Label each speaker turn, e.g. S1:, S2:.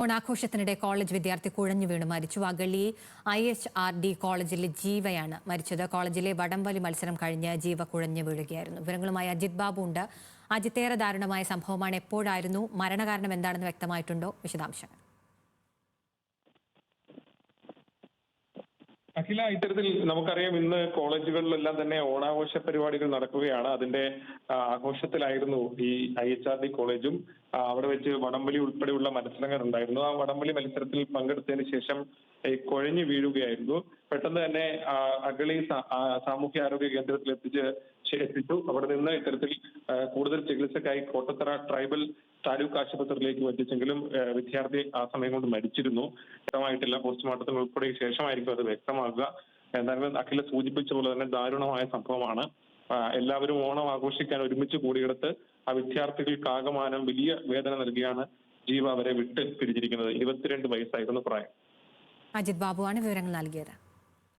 S1: ഓണാഘോഷത്തിനിടെ college വിദ്യാർത്ഥി കുഴഞ്ഞു വീണ് മരിച്ചു. അഗളി IHRD കോളേജിലെ ജീവയാണ് മരിച്ചത്. കോളേജിലെ വടംവലി മത്സരം കഴിഞ്ഞ് ജീവ കുഴഞ്ഞു വീഴുകയായിരുന്നു. വിവരങ്ങളുമായി അജിത് ബാബു ഉണ്ട്. അജിത്തേറെ ദാരുണമായ സംഭവമാണ്. എപ്പോഴായിരുന്നു? മരണകാരണം എന്താണെന്ന് വ്യക്തമായിട്ടുണ്ടോ? വിശദാംശങ്ങൾ.
S2: അഖില, ഇത്തരത്തിൽ നമുക്കറിയാം, ഇന്ന് കോളേജുകളിലെല്ലാം തന്നെ ഓണാഘോഷ പരിപാടികൾ നടക്കുകയാണ്. അതിന്റെ ആഘോഷത്തിലായിരുന്നു ഈ IHRD കോളേജും. അവിടെ വെച്ച് വടംവലി ഉൾപ്പെടെയുള്ള മത്സരങ്ങൾ ഉണ്ടായിരുന്നു. ആ വടംവലി മത്സരത്തിൽ പങ്കെടുത്തതിന് ശേഷം കുഴഞ്ഞു വീഴുകയായിരുന്നു. പെട്ടെന്ന് തന്നെ അഗളി സാമൂഹ്യാരോഗ്യ കേന്ദ്രത്തിൽ എത്തിച്ചു. അവിടെ നിന്ന് ഇത്തരത്തിൽ കൂടുതൽ ചികിത്സക്കായി കോട്ടത്തറ ട്രൈബൽ താലൂക്ക് ആശുപത്രിയിലേക്ക് എത്തിച്ചെങ്കിലും വിദ്യാർത്ഥി ആ സമയം കൊണ്ട് മരിച്ചിരുന്നു. വ്യക്തമായിട്ടില്ല. പോസ്റ്റ്മോർട്ടത്തിന് ഉൾപ്പെടെ ശേഷമായിരിക്കും അത് വ്യക്തമാകുക. എന്തായാലും അഖില സൂചിപ്പിച്ച പോലെ തന്നെ ദാരുണമായ സംഭവമാണ്. എല്ലാവരും ഓണം ആഘോഷിക്കാൻ ഒരുമിച്ച് കൂടിയെടുത്ത് ആ വിദ്യാർത്ഥികൾക്കാകമാനം വലിയ വേദന നൽകിയാണ് ജീവ അവരെ വിട്ട് പിരിഞ്ഞിരിക്കുന്നത്. 22 വയസ്സായിരുന്നു പ്രായം.
S1: അജിത് ബാബുവാണ് വിവരങ്ങൾ നൽകിയത്.